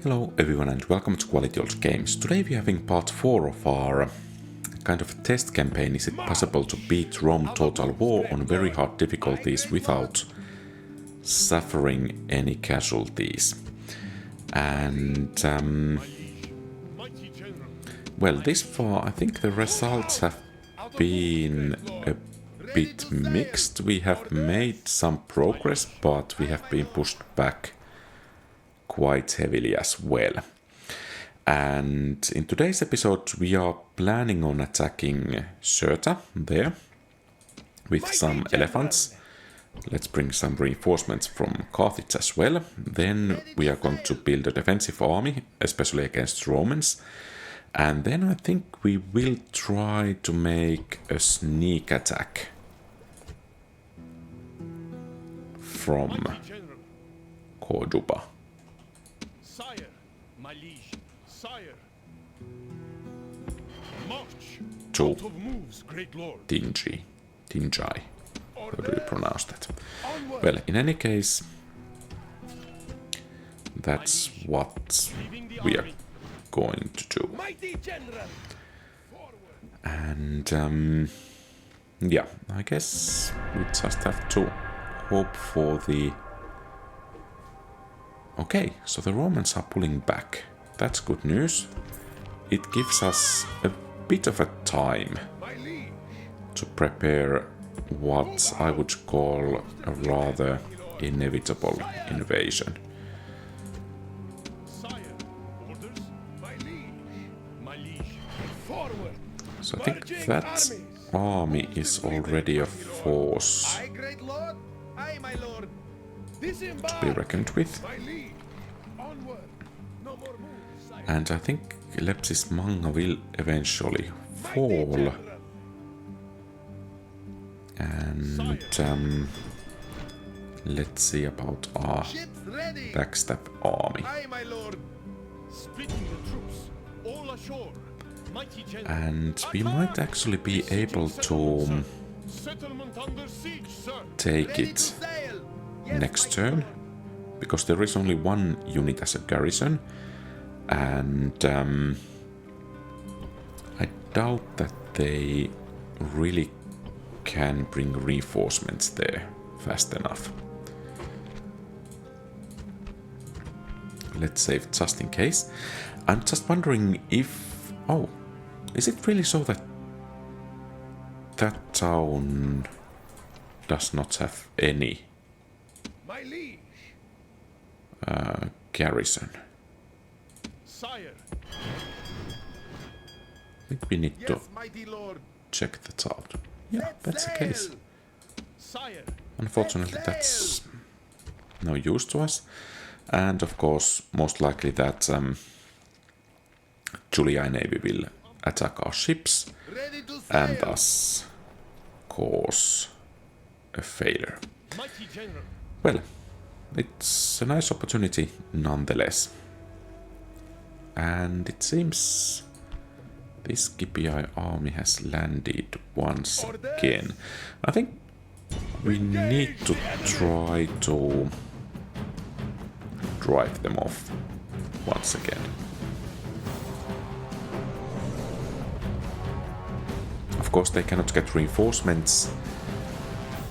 Hello everyone and welcome to Quality Old Games. Today we're having part 4 of our kind of test campaign. Is it possible to beat Rome Total War on very hard difficulties without suffering any casualties? And well, this far I think the results have been a bit mixed. We have made some progress, but we have been pushed back quite heavily as well. And in today's episode we are planning on attacking Cirta there with some elephants. Let's bring some reinforcements from Carthage as well. Then we are going to build a defensive army, especially against Romans. And then I think we will try to make a sneak attack from Cordoba. Sire, my liege, sire. March. To Out of moves, great lord. Tingi. How do you pronounce that? Onward. Well, in any case, that's what we are going to do. Mighty general. And yeah, I guess we just have to hope for the... Okay, so the Romans are pulling back. That's good news. It gives us a bit of a time My liege. to prepare what I would call a rather inevitable invasion. Sire, orders. My liege. My liege. Forward. So I think that army is already a force Aye, great lord. Aye, my lord. Disembark. to be reckoned with. My liege. Onward. No more moves, sire. And I think Lepsis Manga will eventually fall. And let's see about our Ships ready. backstab army. Aye, my lord. Splitting the troops. All ashore. Mighty general. And we might actually be able to Settlement under siege, sir. take it next turn, because there is only one unit as a garrison, and I doubt that they really can bring reinforcements there fast enough. Let's save just in case. I'm just wondering if... Oh, is it really so that that town does not have any My liege. garrison? Sire. I think we need to Yes, mighty lord. check that out. Yeah, that's the case. Sire. Unfortunately, that's no use to us. And of course, most likely that Julii Navy will attack our ships Ready to and sail. thus cause a failure. Mighty general. Well, it's a nice opportunity nonetheless. And it seems this Scipii army has landed once again. I think we need to try to drive them off once again. Of course, they cannot get reinforcements,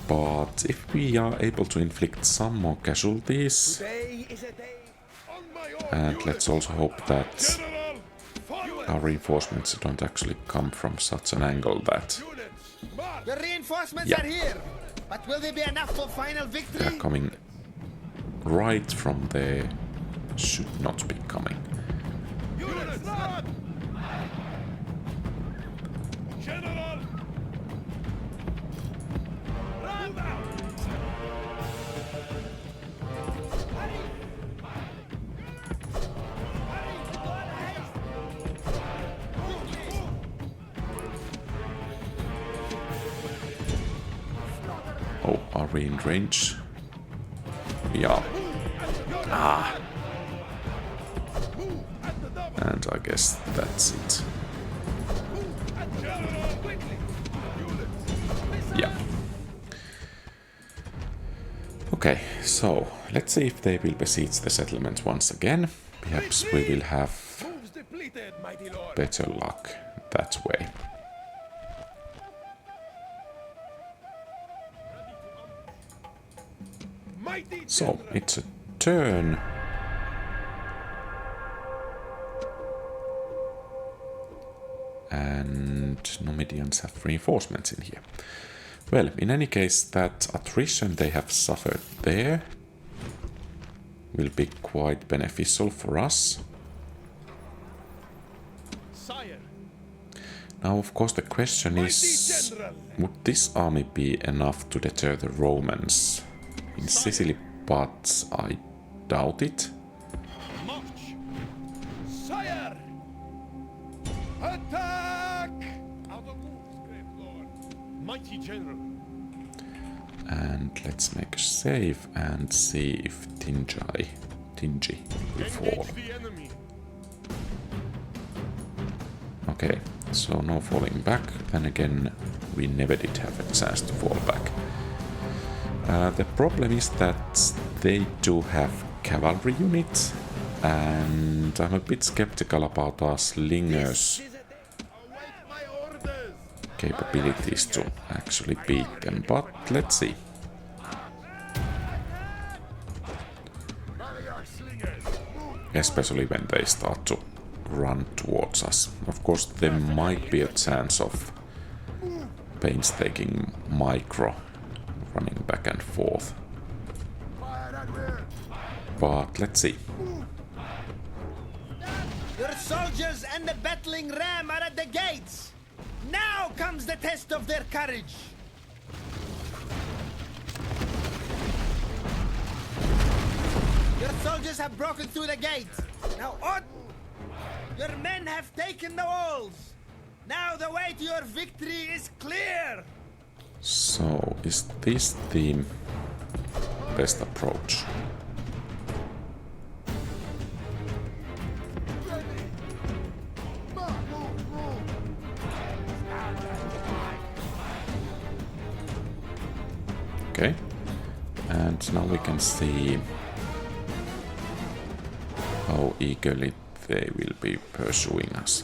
but if we are able to inflict some more casualties, Day is a day. On my own. and let's also hope that General. Forward. our reinforcements don't actually come from such an angle that Units. March. The reinforcements Yeah. are here, but will they be enough for final they're victory? coming right from there. Should not be coming. Units. Run. General. Run out. Oh, are we in range? We are. Ah. And I guess that's it. Yeah. Okay, so let's see if they will besiege the settlement once again. Perhaps we will have Moves depleted, mighty lord. better luck that way. Mighty So, general. it's a turn. And Numidians have reinforcements in here. Well, in any case, that attrition they have suffered there will be quite beneficial for us. Sire. Now, of course, the question is, General. would this army be enough to deter the Romans in Sicily? But I doubt it. March. Sire. Attack. Out of moves, great lord. Mighty general. And let's make a save and see if Tingi will fall. Engage the enemy. Okay, so no falling back. Then again, we never did have a chance to fall back. The problem is that they do have cavalry units, and I'm a bit skeptical about our slingers' Await my orders. capabilities to actually beat them, but let's see. Rally our slingers. Especially when they start to run towards us. Of course, there might be a chance of painstaking micro running back and forth. Fire at will. But let's see. Your soldiers and the battling ram are at the gates. Now comes the test of their courage. Your soldiers have broken through the gate. Now on. Your men have taken the walls. Now the way to your victory is clear. So, is this the best approach? Okay, and now we can see how eagerly they will be pursuing us.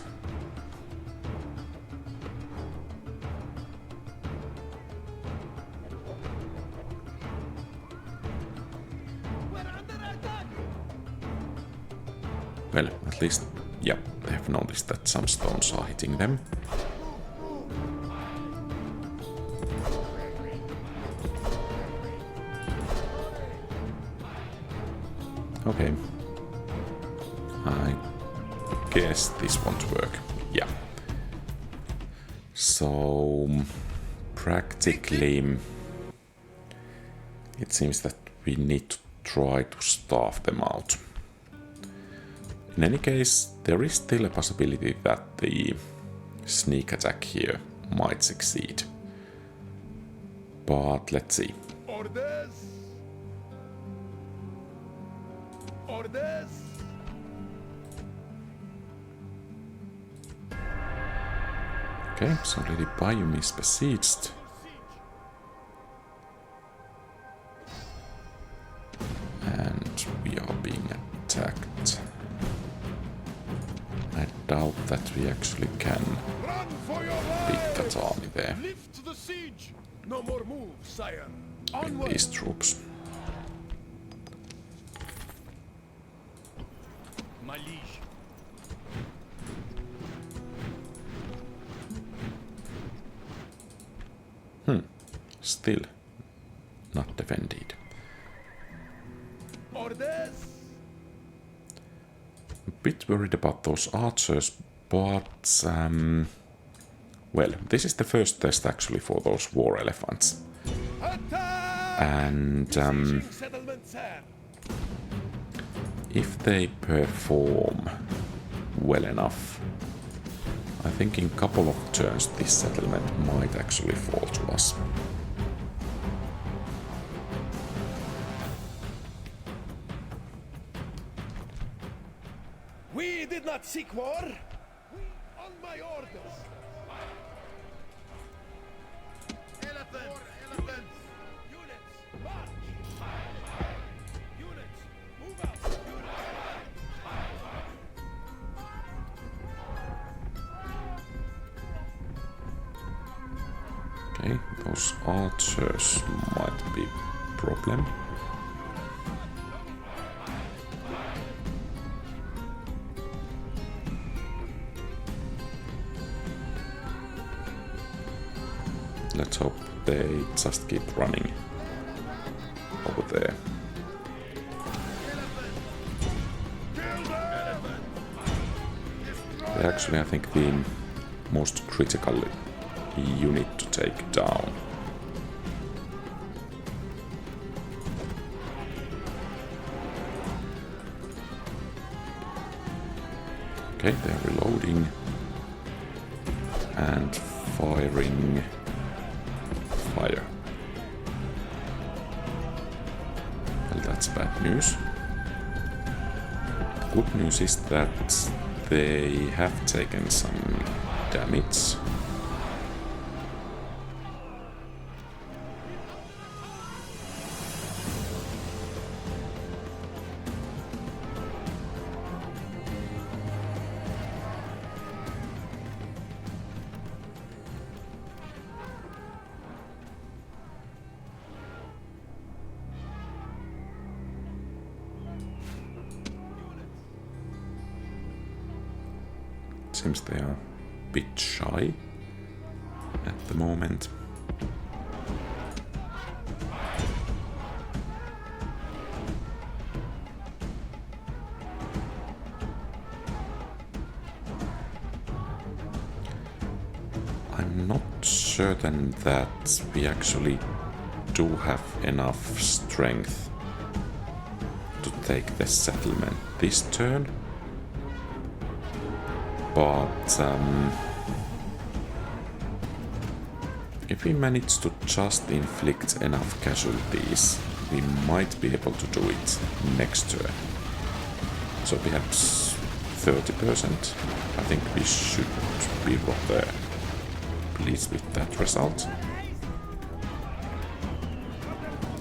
Well, at least, yeah, they have noticed that some stones are hitting them. Okay. I guess this won't work. Yeah. So, practically, it seems that we need to try to starve them out. In any case, there is still a possibility that the sneak attack here might succeed. But let's see. Orders. Orders. Okay, so Lady Biome is besieged. And we are being attacked. I doubt that we actually can Run for your beat lives. that army there Lift the siege. No more moves, sire. with Onward. these troops. My liege. Still not defended. Orders. A bit worried about those archers, but well, this is the first test actually for those war elephants. Attack. And Besieging settlement, sir. if they perform well enough, I think in a couple of turns this settlement might actually fall to us. We did not seek war. We on my orders. Elephants. Units. March. Okay, those archers might be a problem. Let's hope they just keep running over there. They're actually, I think, the most critical unit to take down. Okay, they're reloading and firing fire. Well, that's bad news. The good news is that they have taken some damage. Seems they are a bit shy at the moment. I'm not certain that we actually do have enough strength to take the settlement this turn. But if we manage to just inflict enough casualties, we might be able to do it next turn. So perhaps 30%. I think we should be rather pleased with that result.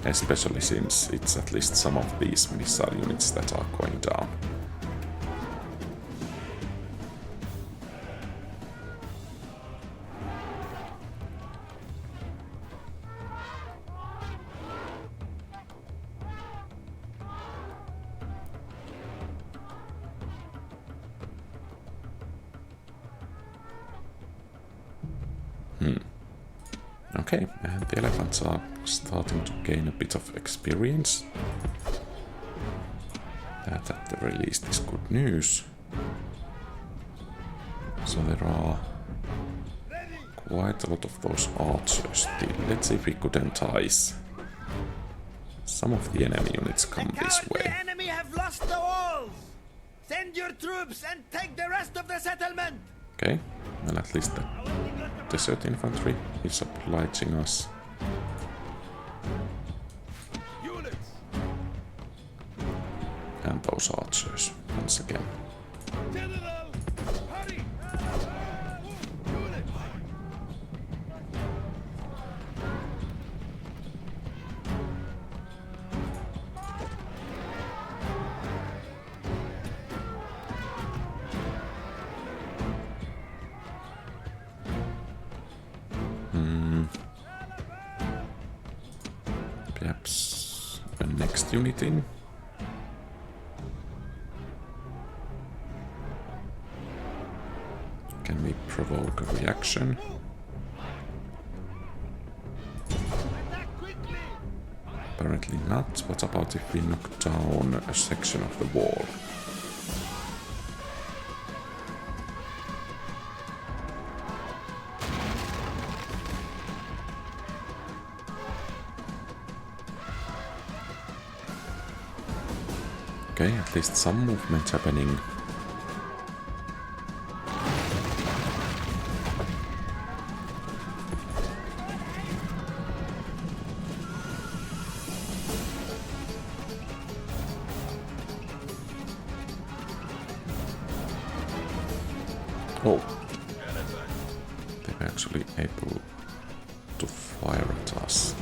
Especially since it's at least some of these missile units that are going down. Okay, and the elephants are starting to gain a bit of experience. That at the very least is good news. So there are quite a lot of those archers still. Let's see if we could entice some of the enemy units come this way. The enemy have lost the walls! Send your troops and take the rest of the settlement! Okay, well at least the desert infantry is obliging us. And those archers, once again. Perhaps a next unit in. Can we provoke a reaction? Apparently not. What about if we knock down a section of the wall? Okay, at least some movement happening. Oh, they're actually able to fire at us.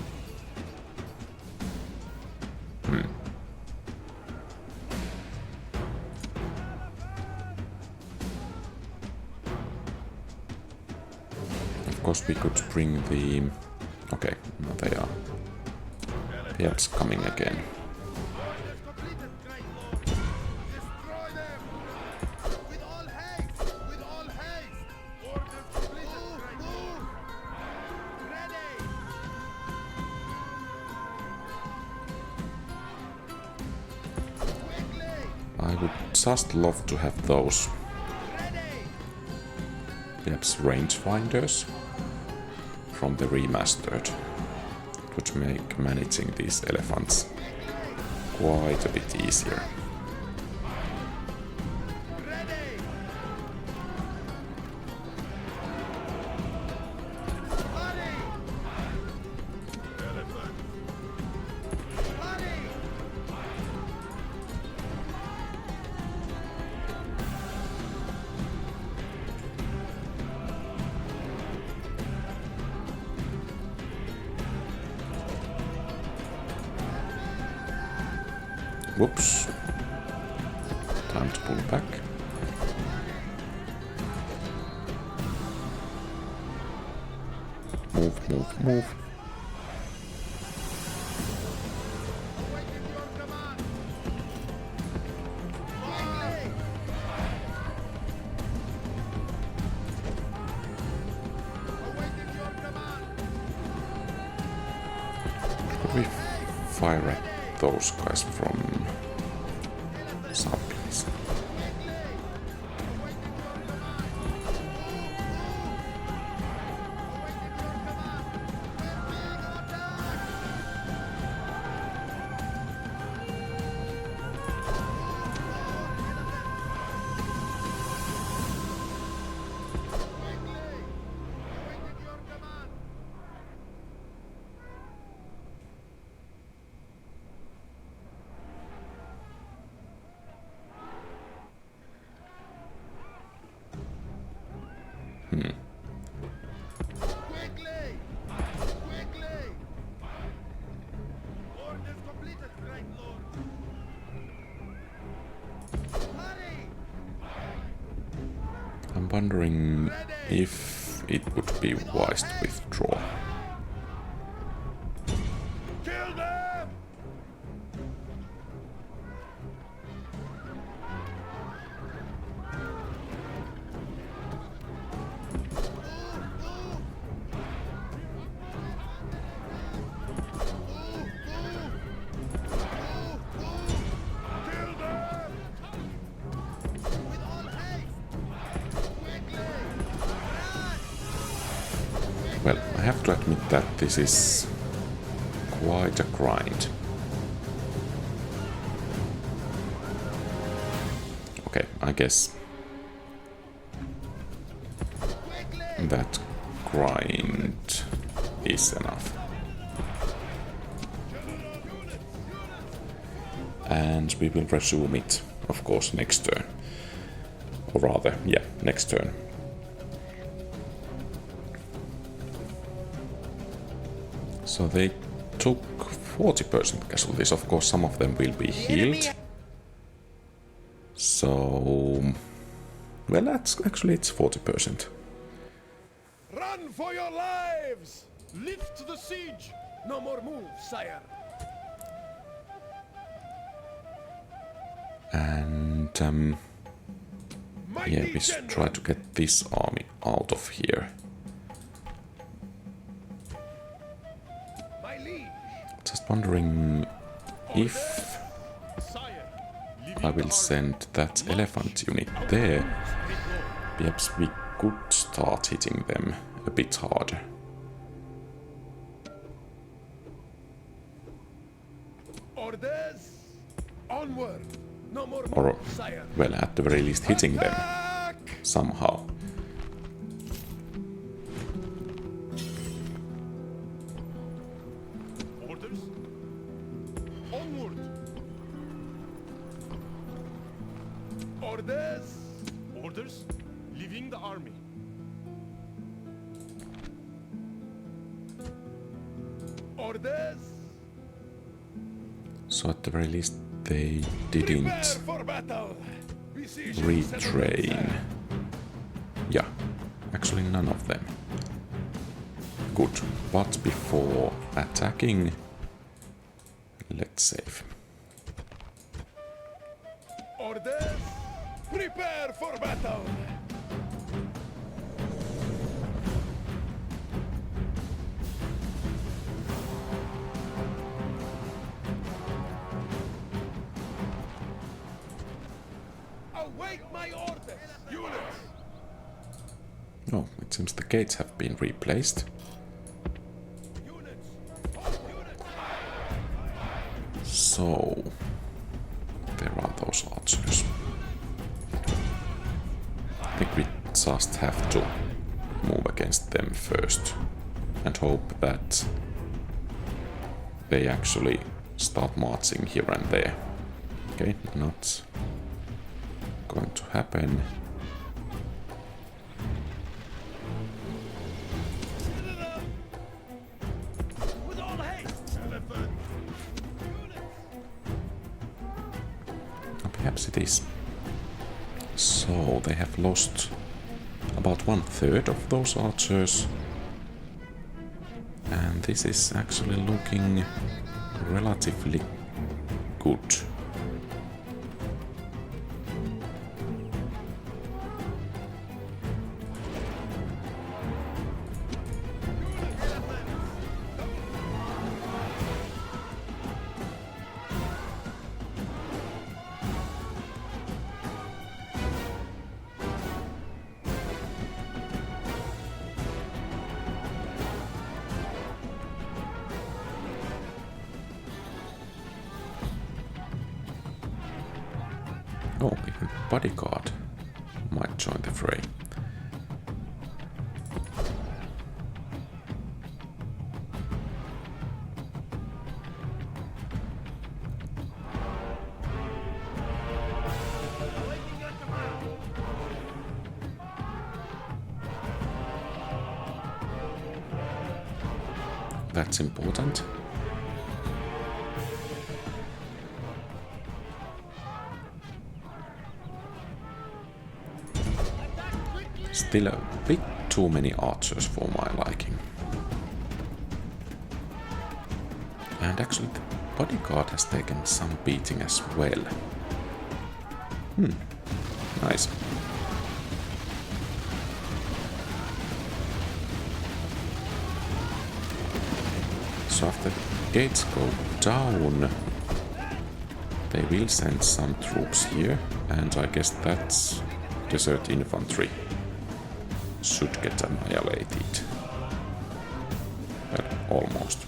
Of course, we could bring the Okay, now they are perhaps coming again. Orders completed, great lord. Destroy them. With all haste. With all haste. Orders completed, great lord. Ready. Quickly. I would just love to have those Ready. perhaps rangefinders from the remastered. It would make managing these elephants quite a bit easier. Ready. Hurry. Elephant. Hurry. Whoops. Time to pull back. Move, move, move. Awaiting your command. Quickly. Awaiting your command. Could we fire at those guys from someplace? Quickly! Quickly! Orders completed, great lord. Hurry! I'm wondering if it would be wise to withdraw. Kill them! Kill them! With all haste! Quickly! Run! Well, I have to admit that this is quite a grind. Okay, I guess Quickly! that grind is enough. And we will resume it, of course, next turn. Or rather, yeah, next turn. So they took 40% casualties. Of course, some of them will be healed. So, well, that's actually it's 40%. Run for your lives! Lift the siege! No more moves, sire. And yeah, we should try to get this army out of here. My liege. Just wondering if Sire. I will send that elephant unit there. Perhaps we could start hitting them a bit harder. Orders. Onward. No more Or, moves, sire. well, at the very least hitting them Attack! somehow. Orders. Onward. Orders. Orders. Leaving the army. Orders. So at the very least they didn't Prepare for battle. Besiege retrain. Yeah, actually none of them. Good, but before attacking, let's save. Orders, prepare for battle. Await my orders, units. Oh, it seems the gates have been replaced. Units. So, there are those archers. I think we just have to move against them first and hope that they actually start marching here and there. Okay, not going to happen. With all haste, Elephant. Perhaps it is. So they have lost about 1/3 of those archers. And this is actually looking relatively good. Oh, even bodyguard might join the fray. Awaiting your command. That's important. Still a bit too many archers for my liking. And actually the bodyguard has taken some beating as well. Nice. So after the gates go down, they will send some troops here, and I guess that's desert infantry should get annihilated. Well, almost.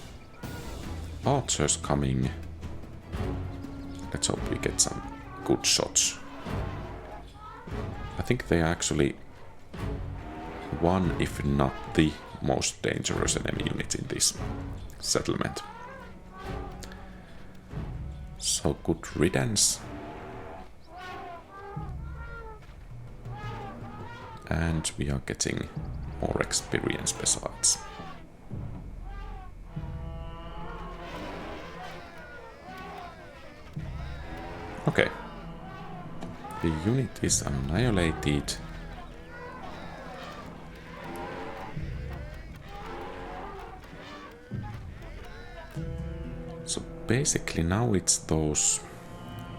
Archers coming. Let's hope we get some good shots. I think they are actually one, if not the most dangerous enemy unit in this settlement. So good riddance. And we are getting more experience besides. Okay. The unit is annihilated. So basically now it's those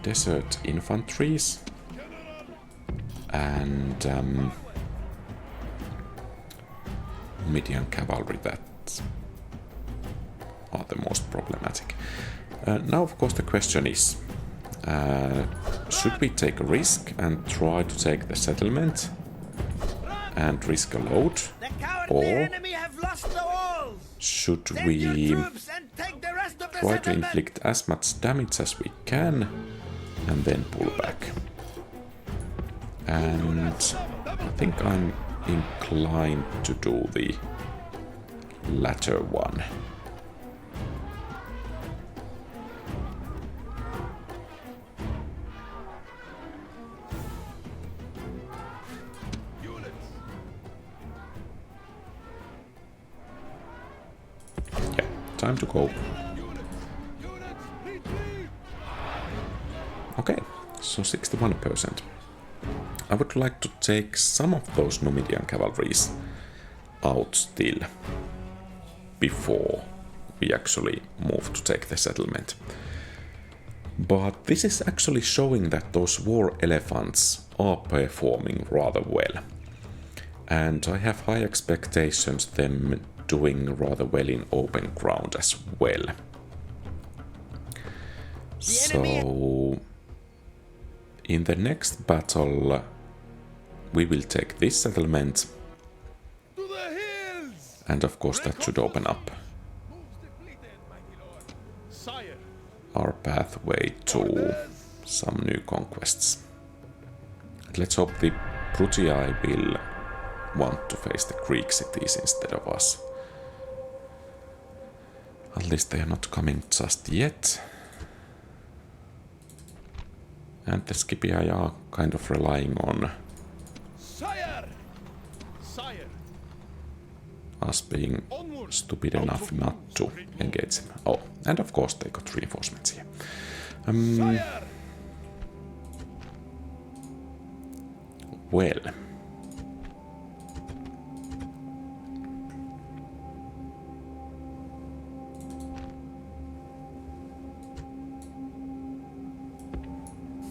desert infantries and Numidian cavalry that are the most problematic. Now of course the question is, should we take a risk and try to take the settlement and risk a load, The cowardly or enemy have lost the walls. should Send we your troops and take the rest of the try to settlement. inflict as much damage as we can and then pull back? And I think I'm inclined to do the latter one. Yeah, time to go. Okay, so 61%. I would like to take some of those Numidian cavalries out still. before we actually move to take the settlement. But this is actually showing that those war elephants are performing rather well. And I have high expectations them doing rather well in open ground as well. So in the next battle we will take this settlement, To the hills! and of course that should open up Moves depleted, mighty lord. Sire, our pathway to some new conquests. Let's hope the Brutii will want to face the Greek cities instead of us. At least they are not coming just yet. And the Scipii are kind of relying on sire, sire. us being Onward. stupid enough not to engage them. Oh, and of course they got reinforcements here. Sire. Well,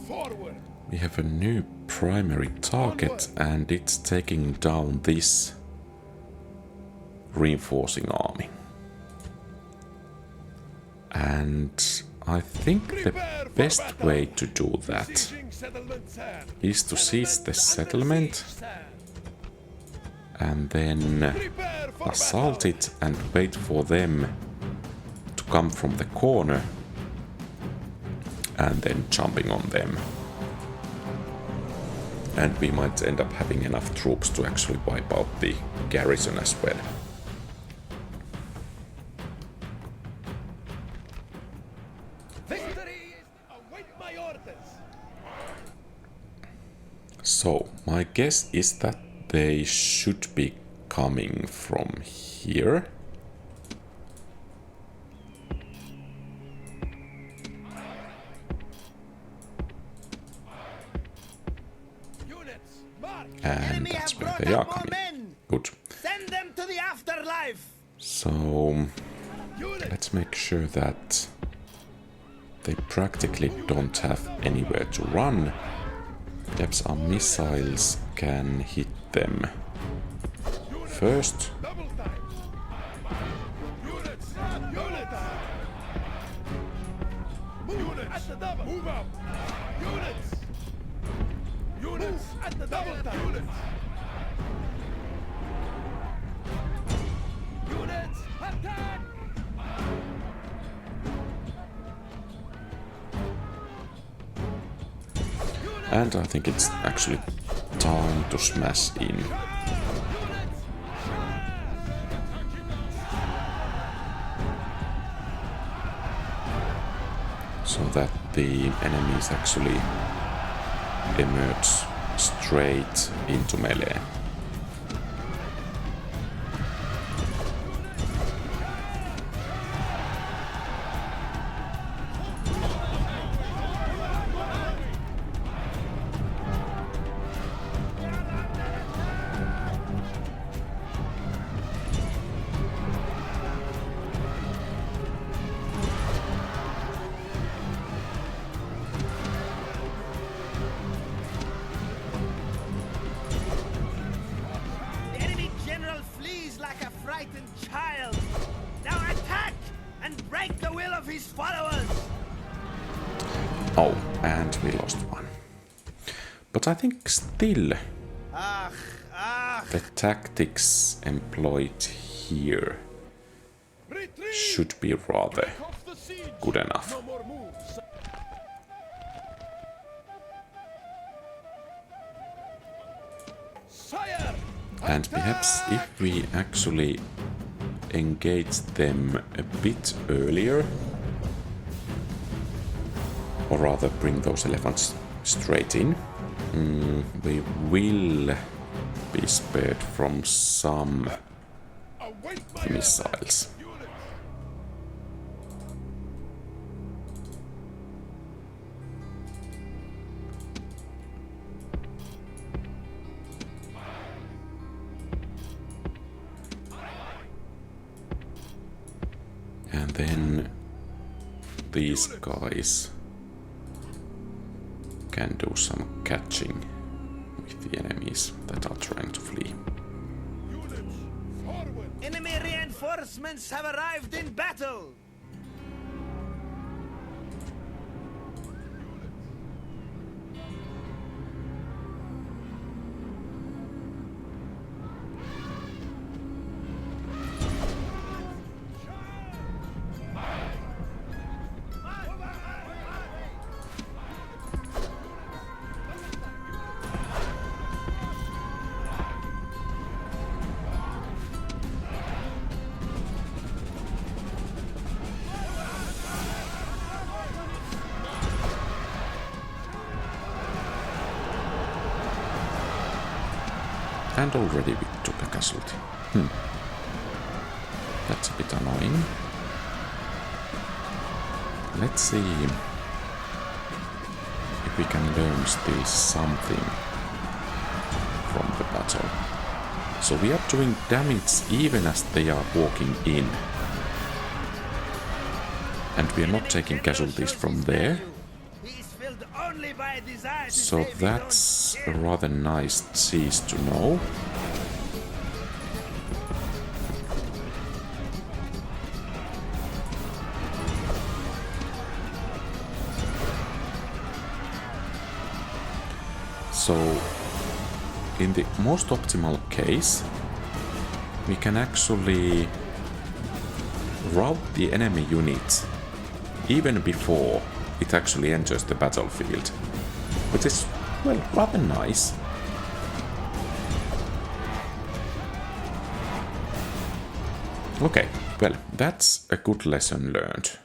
Forward. we have a new primary target, and it's taking down this reinforcing army. And I think the Prepare for best battle. way to do that Besieging settlement, sir. is to seize the Under settlement siege, sir. and then Prepare for assault battle. it and wait for them to come from the corner and then jumping on them. And we might end up having enough troops to actually wipe out the garrison as well. Victory is await my orders. So, my guess is that they should be coming from here. Units, march. And Enemy that's have where brought they are up more coming. men. Good. Send them to the afterlife. So, Units, let's make sure that they practically don't have anywhere to run. Perhaps our missiles can hit them first. double time. Units, units. Units at the double. Move up. Units. Units at the double time. Units. Units, attack. And I think it's actually time to smash in. So that the enemies actually emerge straight into melee. The enemy general flees like a frightened child. Now attack and break the will of his followers. Oh, and we lost one. But I think still Ah, the tactics employed here Retreat. should be rather Off the siege. good enough. No more moves. Sire. And perhaps if we actually engage them a bit earlier, or rather bring those elephants straight in, we will be spared from some Await my missiles. units. And then these guys can do some catching with the enemies that are trying to flee. Units, forward! Enemy reinforcements have arrived in battle! And already we took a casualty. That's a bit annoying. Let's see if we can learn still something from the battle. So we are doing damage even as they are walking in. And we are not taking casualties from there. So that's a rather nice cheese to know. So in the most optimal case, we can actually rout the enemy unit even before it actually enters the battlefield, which is, well, rather nice. Okay, well, that's a good lesson learned.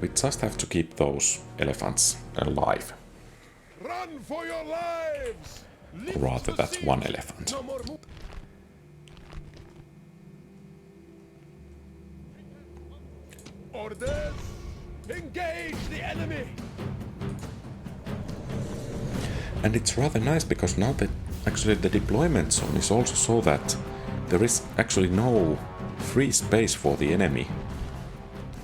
We just have to keep those elephants alive. Run for your lives! Or rather, that one elephant. No more orders! Engage the enemy! And it's rather nice because now that actually the deployment zone is also so that there is actually no free space for the enemy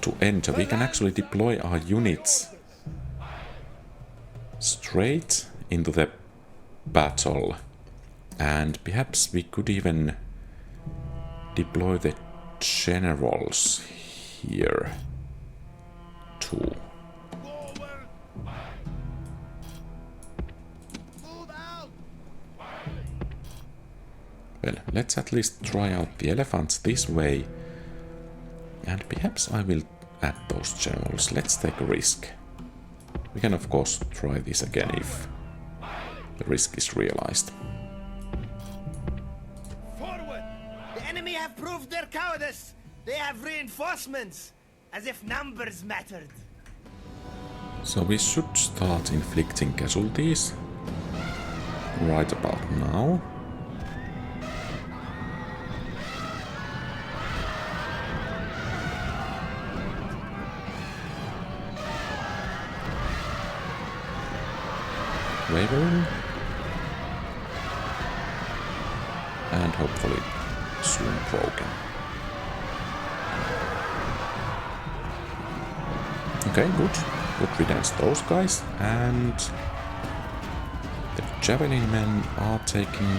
to enter. We can actually deploy our units straight into the battle, and perhaps we could even deploy the generals here too. Well, let's at least try out the elephants this way, and perhaps I will add those generals. Let's take a risk. We can of course try this again if the risk is realized. Forward! The enemy have proved their cowardice! They have reinforcements! As if numbers mattered! So we should start inflicting casualties right about now. Wavering, and hopefully soon broken. Okay, good riddance those guys, and the javelin men are taking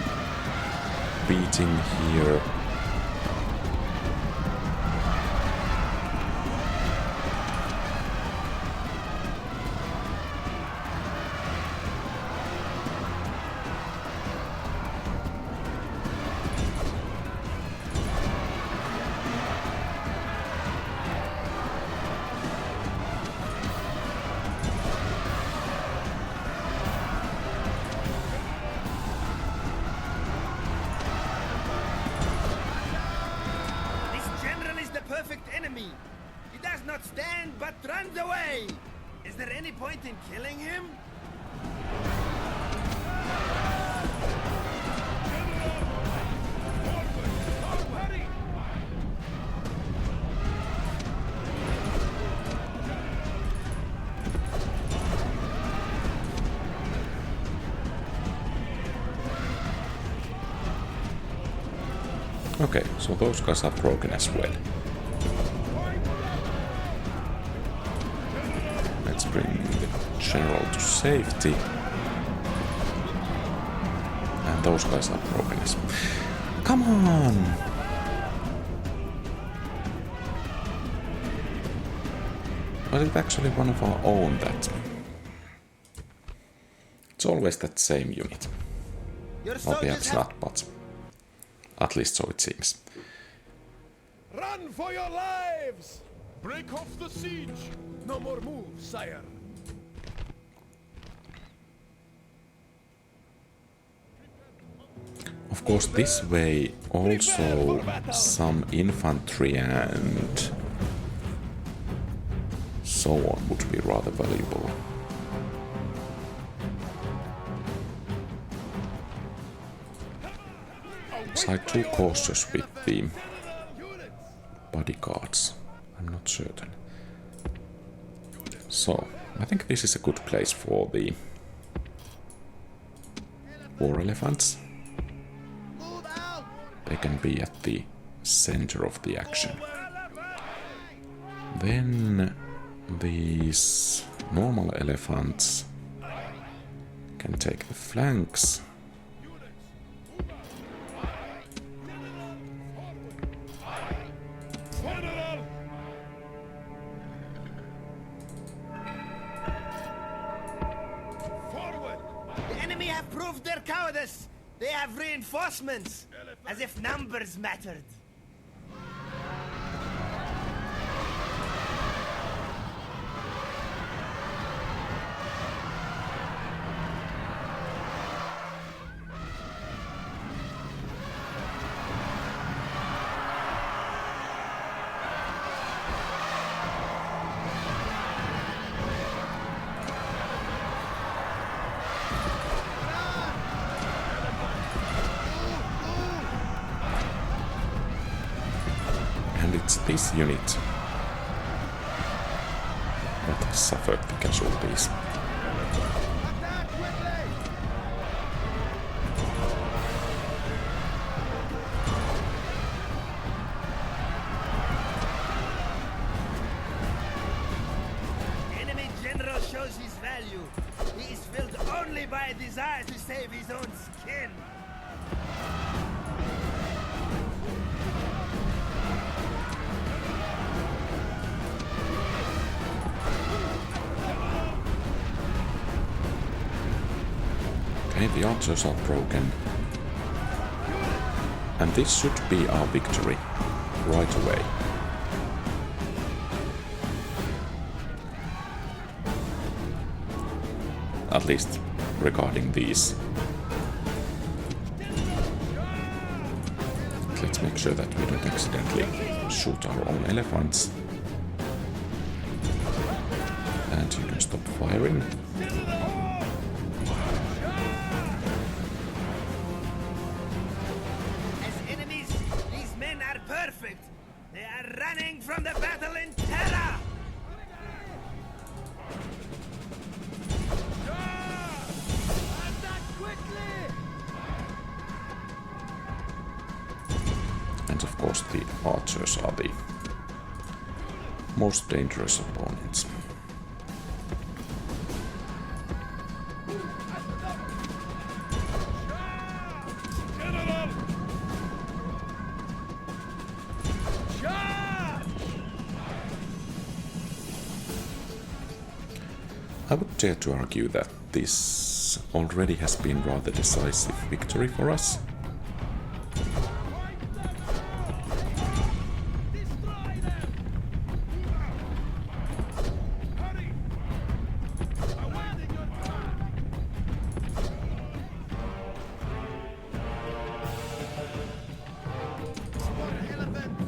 beating here. Stand but runs away! Is there any point in killing him? Okay, so those guys are broken as well. Let's bring the general to safety. And those guys are broken as well. Come on! Was it actually one of our own that... It's always that same unit. Your Or soldiers perhaps have... not, but... At least so it seems. Run for your lives! Break off the siege! No more moves, sire. Of course, this way also some infantry and so on would be rather valuable. Was I too cautious with the bodyguards? I'm not certain. So, I think this is a good place for the war elephants. They can be at the center of the action. Then these normal elephants can take the flanks. The enemy have proved their cowardice. They have reinforcements, as if numbers mattered. It's this unit that has suffered the casualties. Attack quickly! Enemy general shows his value. He is filled only by a desire to save his own skin. Okay, the archers are broken. And this should be our victory right away. At least regarding these. Let's make sure that we don't accidentally shoot our own elephants. And you can stop firing. As enemies, these men are perfect. They are running from the battle in terror. Attack quickly! And of course the archers are the most dangerous opponents. General! Charge! I would dare to argue that this already has been rather decisive victory for us. Destroy them! Hurry! Awaiting your turn! For elephants!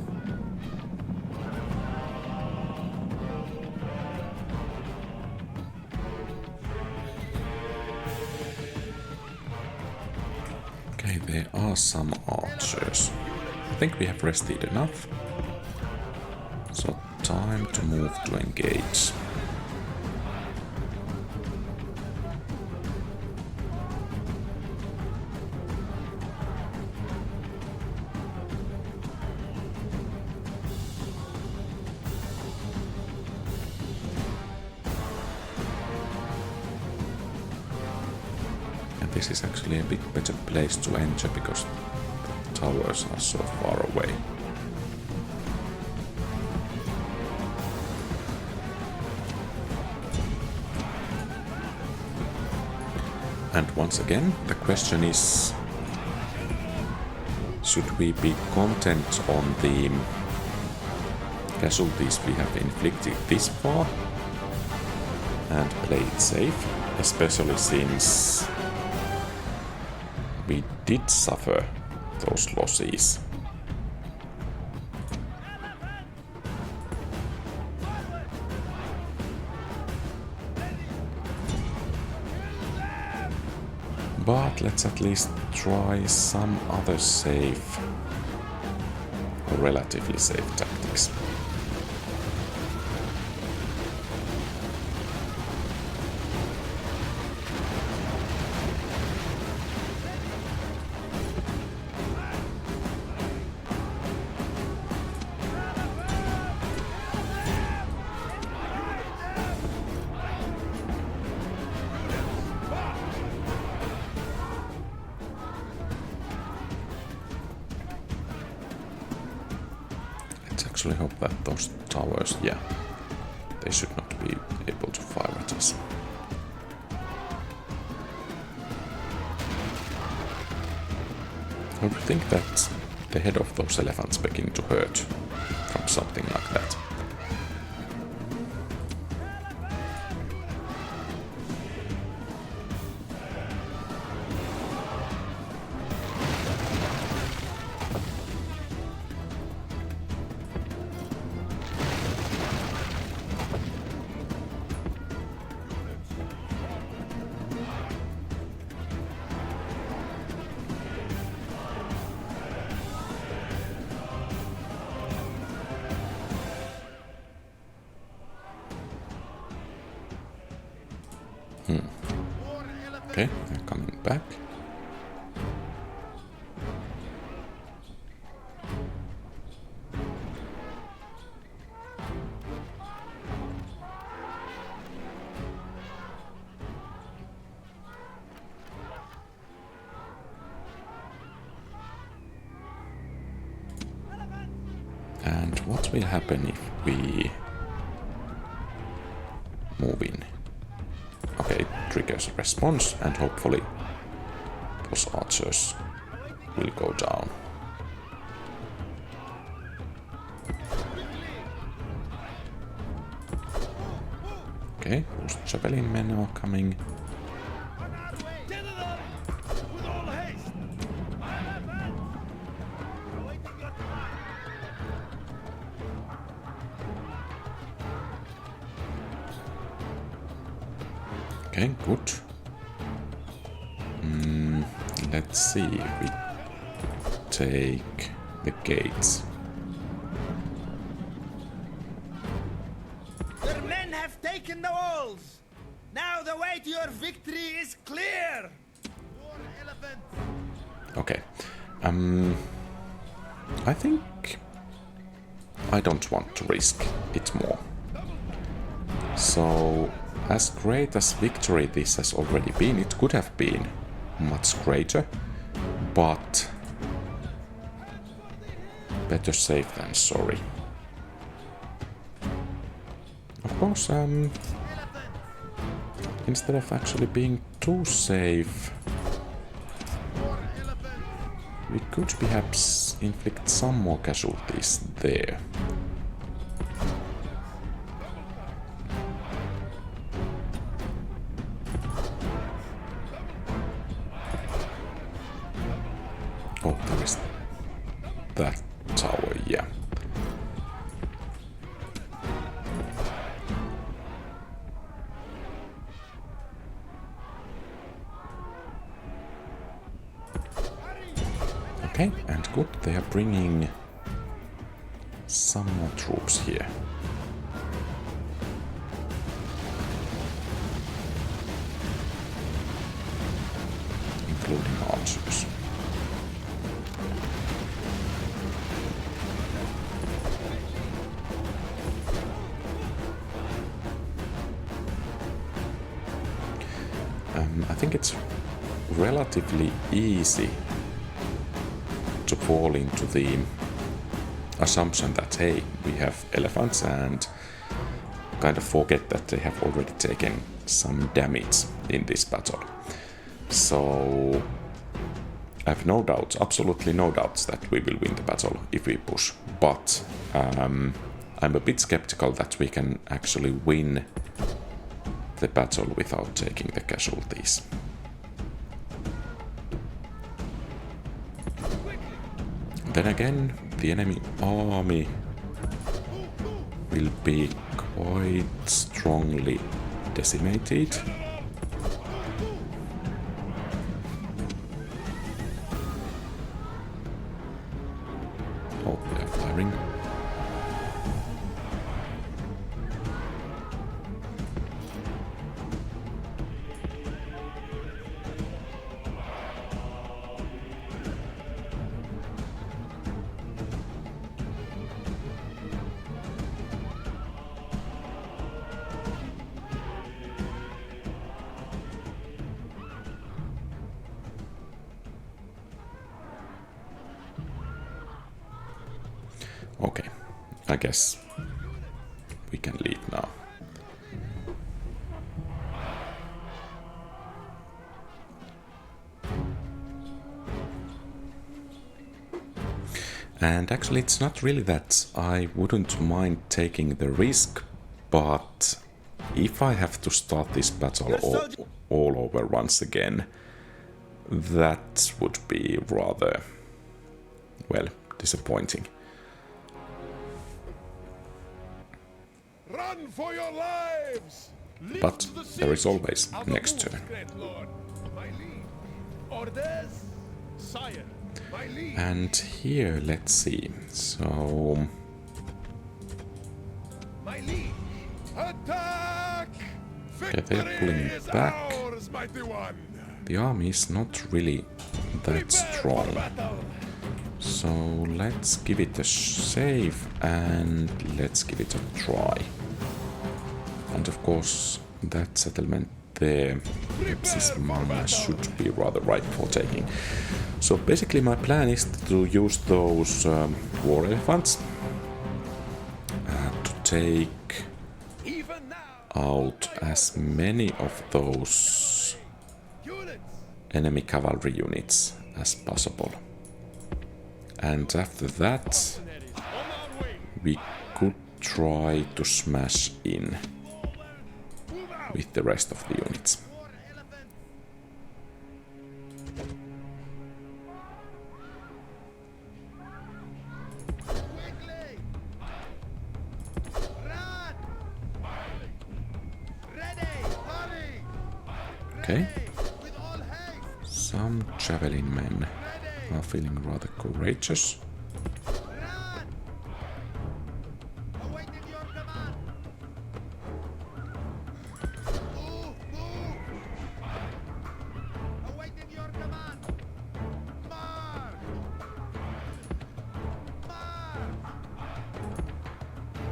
Okay, there are some archers. I think we have rested enough. So time to move to engage. And this is actually a bit better place to enter because the towers are so far away. And once again, the question is, should we be content on the casualties we have inflicted this far and play it safe, especially since we did suffer those losses. But let's at least try some other safe, or relatively safe tactics. I hope that those towers, yeah, they should not be able to fire at us. I would think that the head of those elephants begin to hurt from something like that. Okay, they're coming back. And what will happen if we move in? Okay, it triggers a response and hopefully those archers will go down. Okay, those javelin men are coming. Okay, good. Let's see if we take the gates. Your men have taken the walls. Now the way to your victory is clear. Okay. I think I don't want to risk it more. So, as great as victory this has already been, it could have been much greater, but better safe than sorry. Of course, instead of actually being too safe, we could perhaps inflict some more casualties there. Oh, there is that tower, yeah. Okay, and good, they are bringing some more troops here. Including archers. I think it's relatively easy to fall into the assumption that, hey, we have elephants, and kind of forget that they have already taken some damage in this battle. So I have no doubts, absolutely no doubts, that we will win the battle if we push, but I'm a bit skeptical that we can actually win the battle without taking the casualties. Then again, the enemy army will be quite strongly decimated. Oh, they're firing. Okay, I guess we can leave now. And actually it's not really that I wouldn't mind taking the risk, but if I have to start this battle all over once again, that would be rather, well, disappointing. Run for your lives! But there is always next turn. My liege. Orders, sire. My liege. And here, let's see. So My liege. Attack! yeah, they're pulling Victory is back. ours, mighty one. The army is not really that strong. So let's give it a save and let's give it a try. And of course, that settlement there, this mana should be rather ripe for taking. So basically my plan is to use those war elephants to take Even now, out as many of those units. enemy cavalry units as possible. And after that, On our way. we could try to smash in Move out. with the rest of the units. More elephants. Quickly. Run. Ready. Hurry. Okay, With all haste. some javelin men are feeling rather courageous. Run. Awaiting your command. Move. Awaiting your command. March.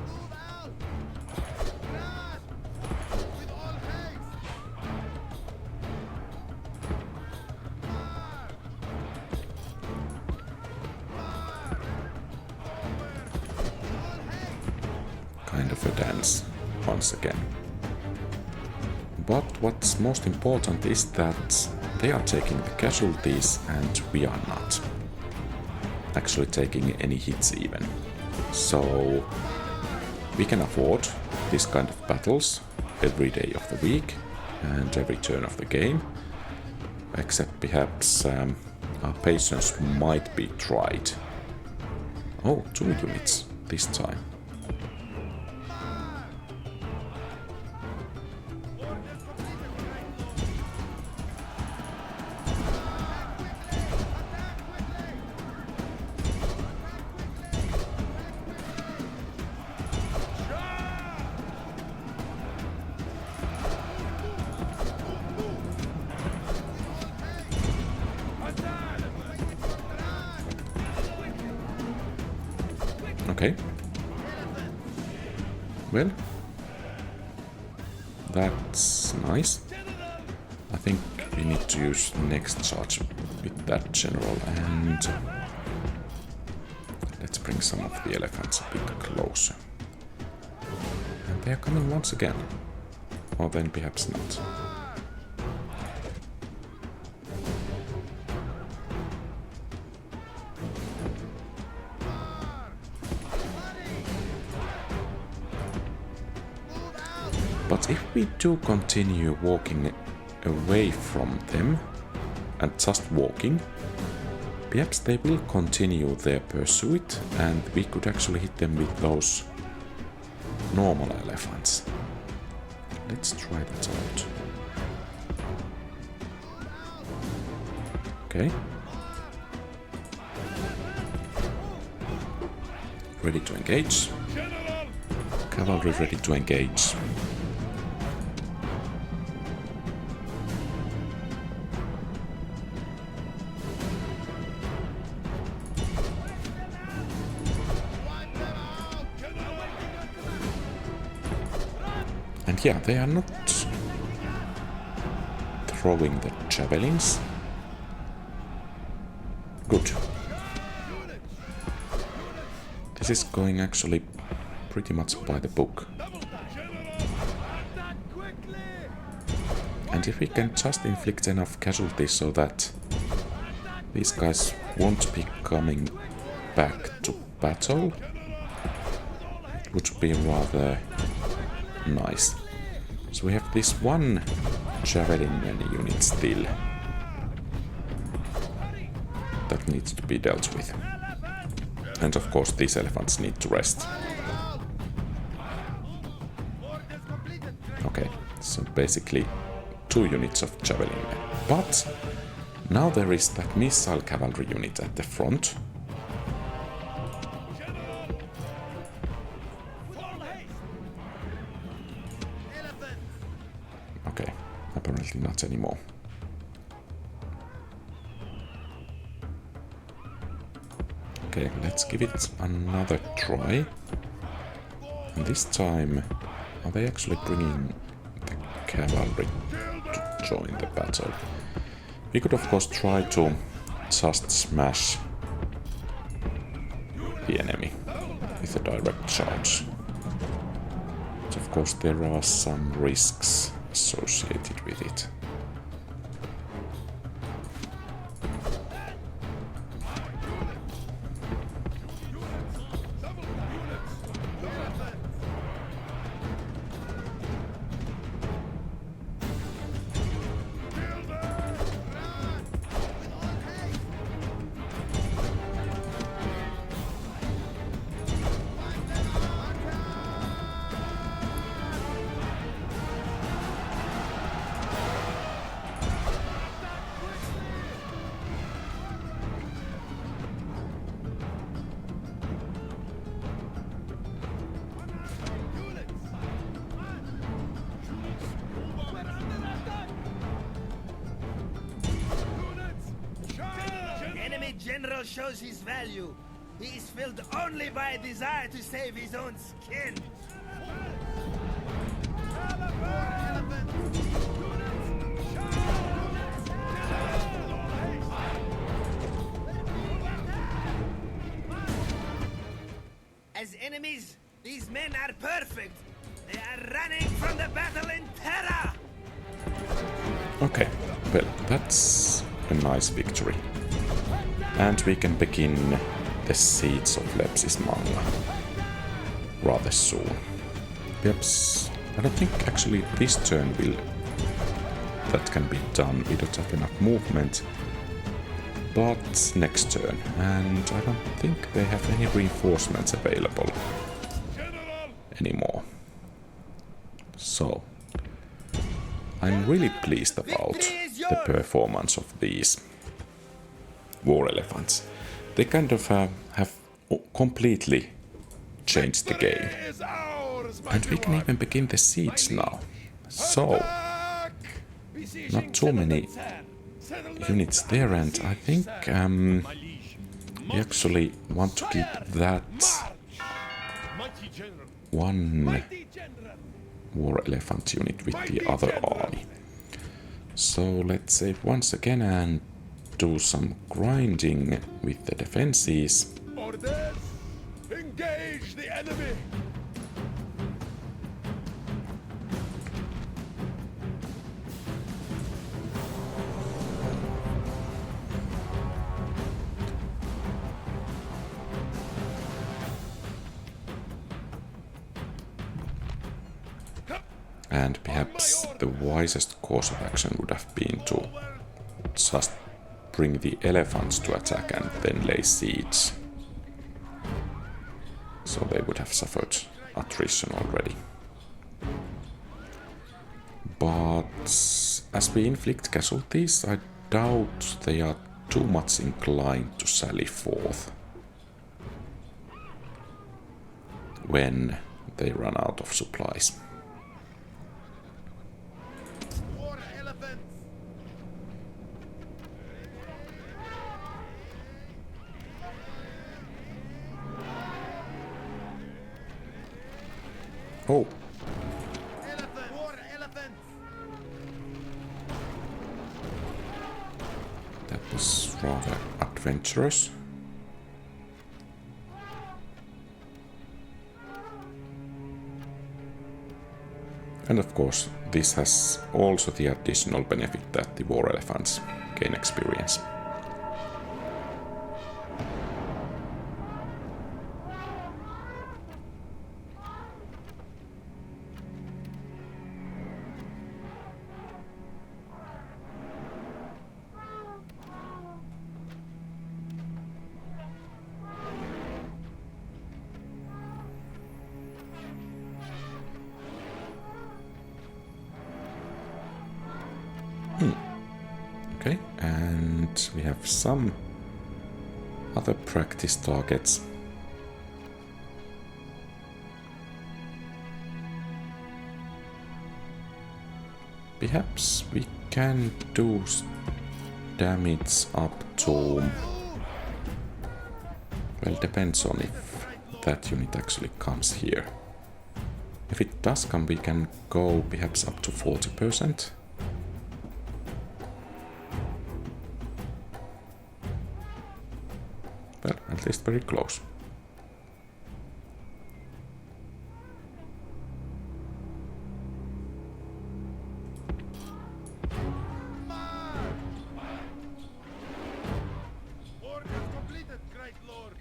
Move out. Run. With all haste. Kind of a dance once again. But what's most important is that they are taking the casualties and we are not actually taking any hits even. So we can afford this kind of battles every day of the week and every turn of the game, except perhaps our patience might be tried. Oh, 2 units this time. Okay. Well, that's nice. I think we need to use next charge with that general, and let's bring some of the elephants a bit closer. And they are coming once again. Or then perhaps not. But if we do continue walking away from them, and just walking, perhaps they will continue their pursuit, and we could actually hit them with those normal elephants. Let's try that out. Okay. Ready to engage. Cavalry ready to engage. And yeah, they are not throwing the javelins. Good. This is going actually pretty much by the book. And if we can just inflict enough casualties so that these guys won't be coming back to battle, it would be rather nice. So we have this one javelin unit still that needs to be dealt with. And of course these elephants need to rest. Okay, so basically 2 units of javelin men. But now there is that missile cavalry unit at the front. Okay, apparently not anymore. Okay, let's give it another try. And this time, are they actually bringing the cavalry to join the battle? We could of course try to just smash the enemy with a direct charge. But of course there are some risks associated with it. General shows his value. He is filled only by a desire to save his own skin. As enemies, these men are perfect. They are running from the battle in terror. Okay, well, that's a nice victory. And we can begin the Siege of Lepsismanga rather soon. Perhaps, I don't think actually this turn that can be done. We don't have enough movement. But next turn, and I don't think they have any reinforcements available anymore. So, I'm really pleased about the performance of these war elephants. They kind of have completely changed the game. And we can even begin the siege now. So, not too many units there, and I think we actually want to keep that one war elephant unit with the other army. So let's save once again and do some grinding with the defenses. Orders! Engage the enemy! And perhaps the wisest course of action would have been to just bring the elephants to attack and then lay siege. So they would have suffered attrition already. But as we inflict casualties, I doubt they are too much inclined to sally forth when they run out of supplies. War elephants! Oh, Elephant! War elephants! that was rather adventurous. And of course, this has also the additional benefit that the war elephants gain experience. Okay, and we have some other practice targets. Perhaps we can do damage up to... Well, depends on if that unit actually comes here. If it does come, we can go perhaps up to 40%. Well, at least very close. Orders completed, great lord!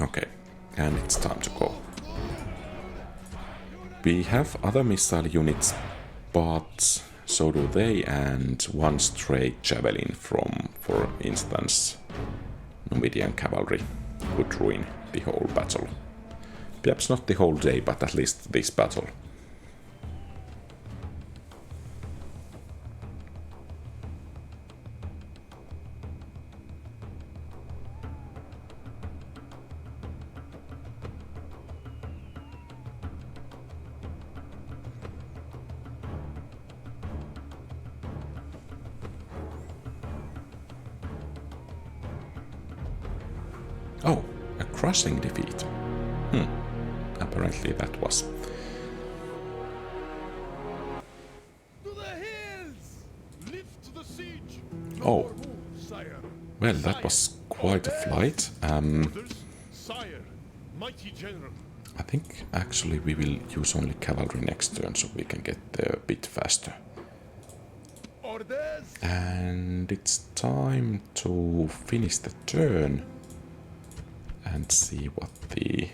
Okay, and it's time to go. We have other missile units, but so do they, and one stray javelin from, for instance, Numidian cavalry could ruin the whole battle. Perhaps not the whole day, but at least this battle. Oh, a crushing defeat. Apparently that was. To the hills! Lift the siege! Oh. More move, sire. Well, that was quite a flight. Orders, sire, mighty general. I think actually we will use only cavalry next turn so we can get there a bit faster. Orders! And it's time to finish the turn and see what the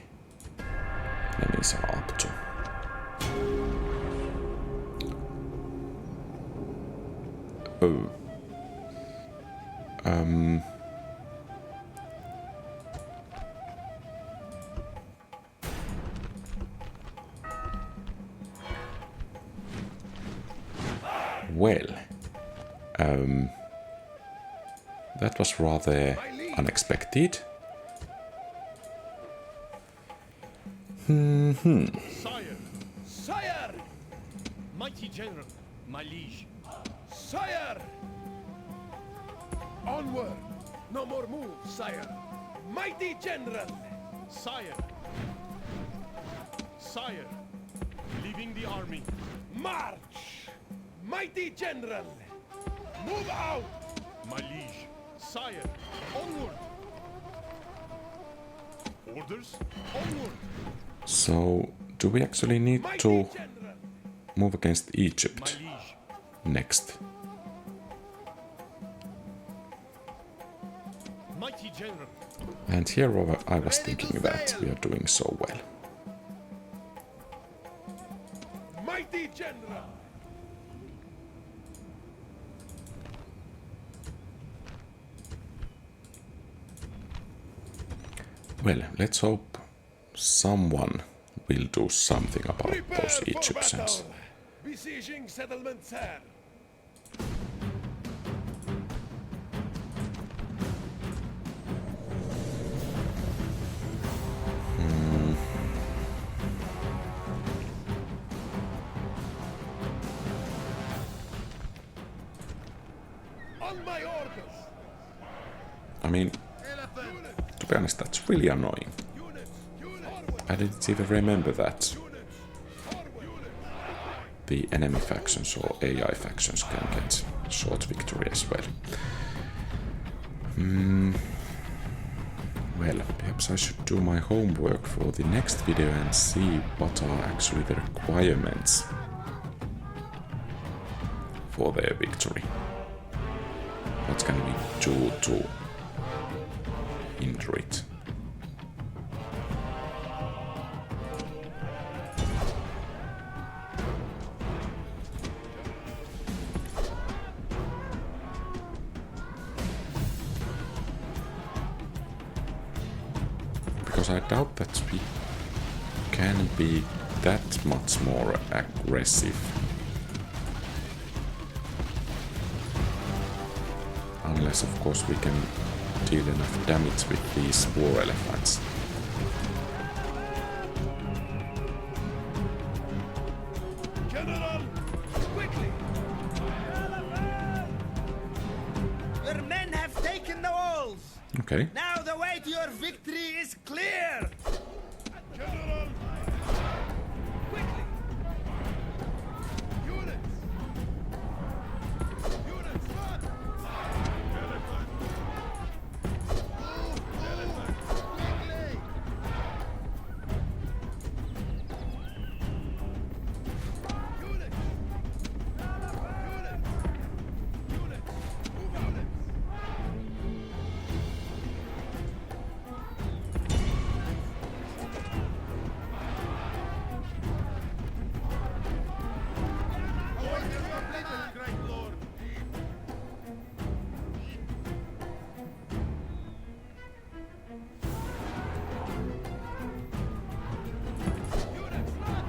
enemies are up to. Oh. Well, that was rather unexpected. Sire! Sire! Mighty general, my liege. Sire! Onward! No more moves, sire! Mighty general! Sire! Sire, leaving the army. March! Mighty general! Move out! My liege. Sire, onward! Orders, onward! So, do we actually need to General! move against My Egypt liege. next? Mighty general. And here I was thinking that we are doing so well. Mighty general! Well, let's hope someone will do something about Prepare those for Egyptians. battle! Besieging settlement, sir! On my orders! I mean, Elephant! to be honest, that's really annoying. Units! Units! I didn't even remember that Units! Forward! the enemy factions or AI factions can get short victory as well. Well, perhaps I should do my homework for the next video and see what are actually the requirements for their victory. What can we do to hinder it? Because I doubt that we can be that much more aggressive. Unless, of course, we can deal enough damage with these war elephants. General! Quickly! Your men have taken the walls. Okay. Now the way to your victory is clear. General! Quickly! Units! Units, run! Elephant! Elephant! Quickly! Units! Units! Units! Move units! Our work is completed, great lord! Units, run!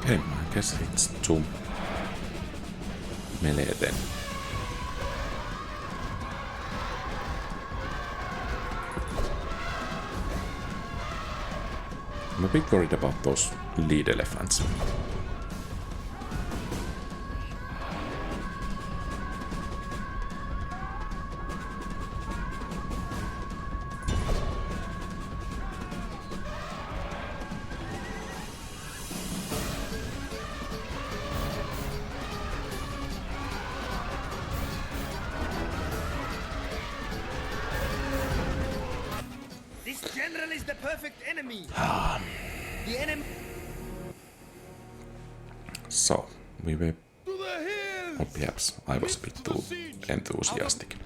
Okay, I guess it's too melee then. I'm a bit worried about those lead elephants. This general is the perfect enemy. The enemy. So, we were, To the hills! or perhaps I was a bit too enthusiastic.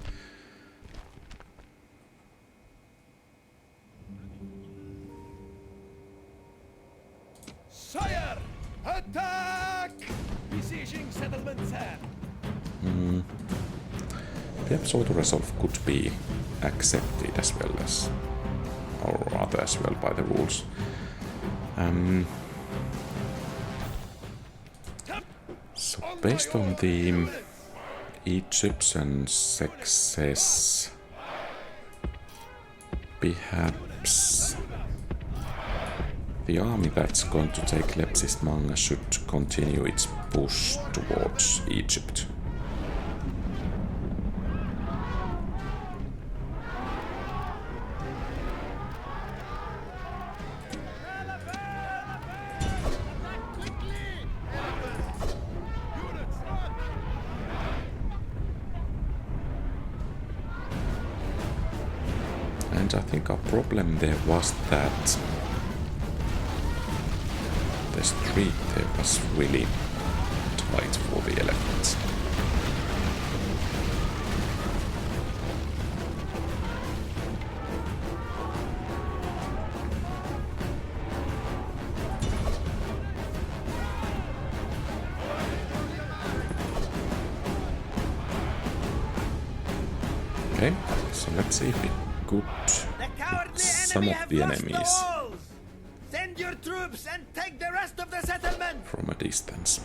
Sire! Attack! Besieging settlement, sir! The episode resolve could be accepted as well as, or rather as well by the rules. So based on the Egyptian success, perhaps the army that's going to take Lepsis Manga should continue its push towards Egypt. And I think our problem there was that the street there was really tight for the elephants. Okay, so let's see if we could The cowardly some enemy of have the lost enemies the walls. Send your troops and take the rest of the settlement. from a distance.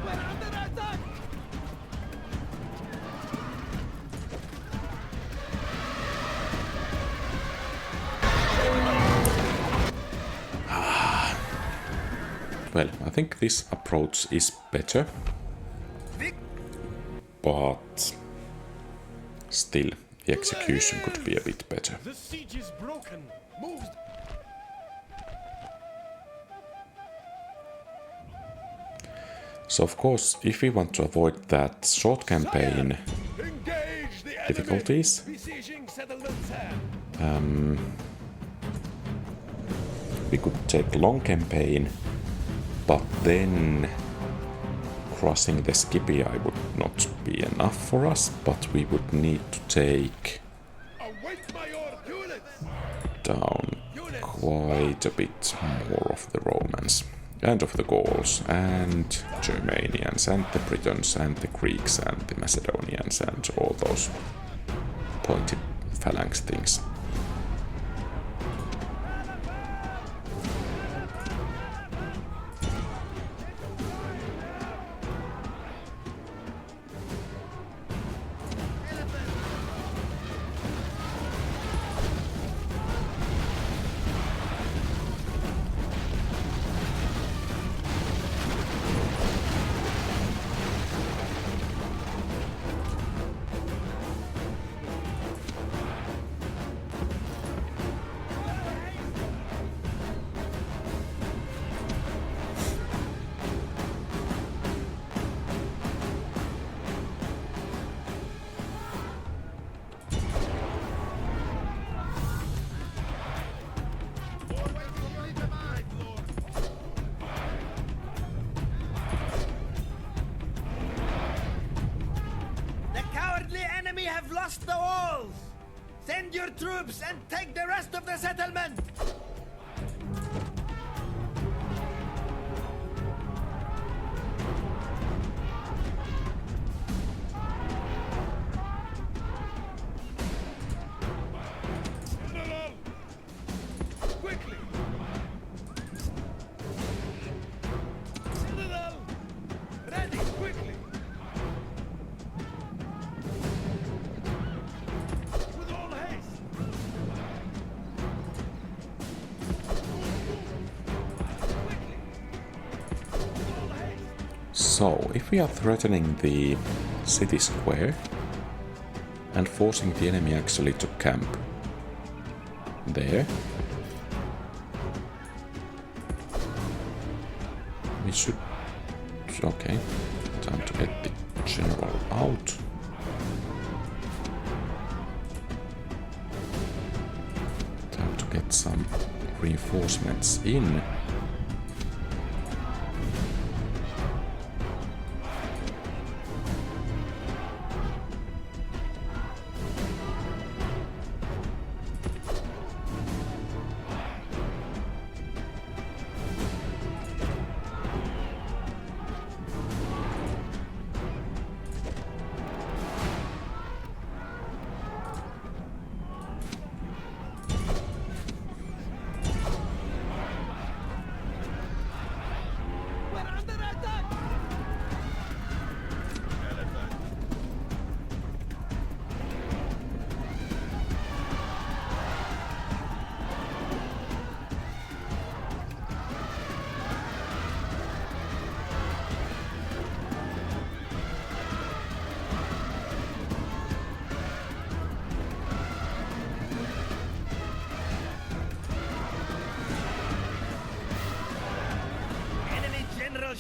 We're under attack! Well, I think this approach is better, but still the execution could be a bit better. The siege is broken. Move. So of course, if we want to avoid that short campaign Engage the enemy! difficulties, Besieging settlements we could take long campaign, but then crossing the Scipii would not be enough for us, but we would need to take Await my order! Units! down quite a bit more of the Romans, and of the Gauls, and Germanians, and the Britons, and the Greeks, and the Macedonians, and all those pointy phalanx things. The cowardly enemy have lost the walls. Send your troops and take the rest of the settlement. General! Quickly! General! Ready, quickly! With all haste! So, if we are threatening the city square and forcing the enemy actually to camp there, we should... Okay, time to get the general out. Time to get some reinforcements in.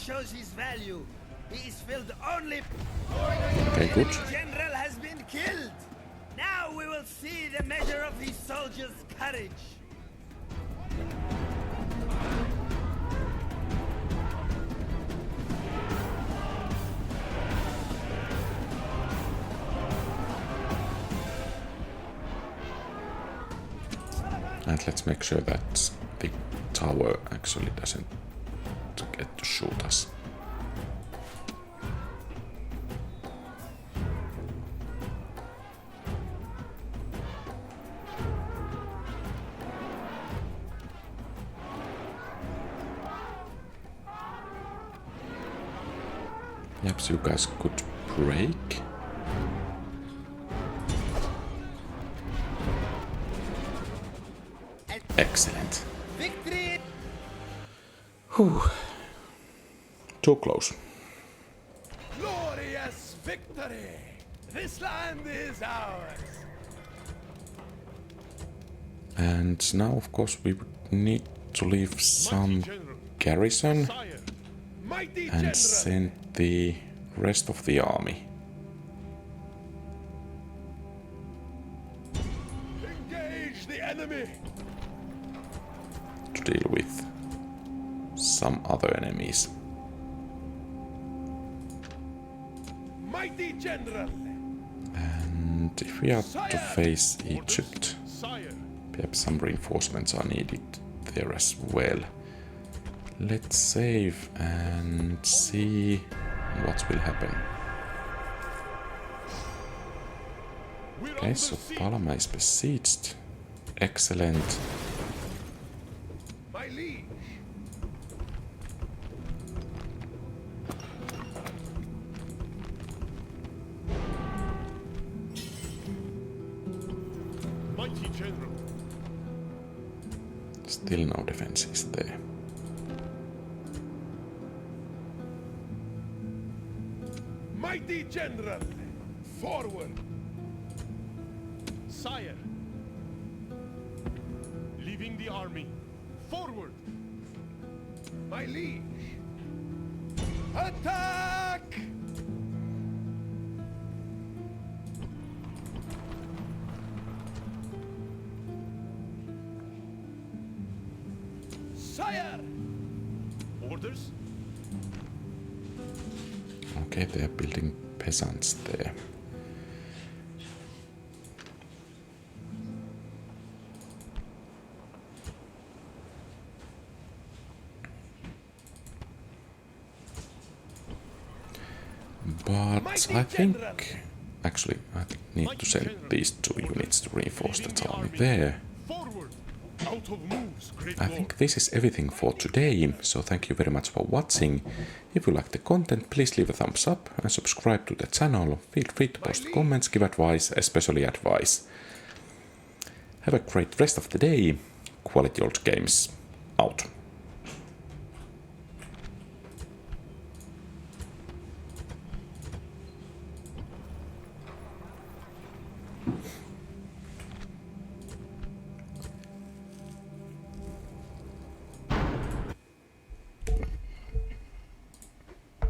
Shows his value. He is filled only. Okay, good. The general has been killed. Now we will see the measure of these soldiers' courage. And let's make sure that the tower actually doesn't get to shoot us. Yep, so you guys could break. Excellent. Victory! Whew. Too close. Glorious victory! This land is ours! And now, of course, we would need to leave some garrison Sire, mighty and general! send the rest of the army. Engage the enemy! To deal with some other enemies. Mighty general! And if we are to face Egypt, Sire, perhaps some reinforcements are needed there as well. Let's save and see what will happen. we're Okay, on so the sea. Palama is besieged. Excellent. My liege! Mighty general! Still no defenses there. Mighty general! Forward! Sire! Leaving the army. Forward! My liege! Attack! Sire! Orders? Okay, they're building peasants there. But I think, actually, I need to send these 2 units to reinforce that army there. Forward! Out of moves, great I lord. think this is everything for today, so thank you very much for watching. If you like the content, please leave a thumbs up and subscribe to the channel. Feel free to post comments, give advice, especially advice. Have a great rest of the day. Quality Old Games out.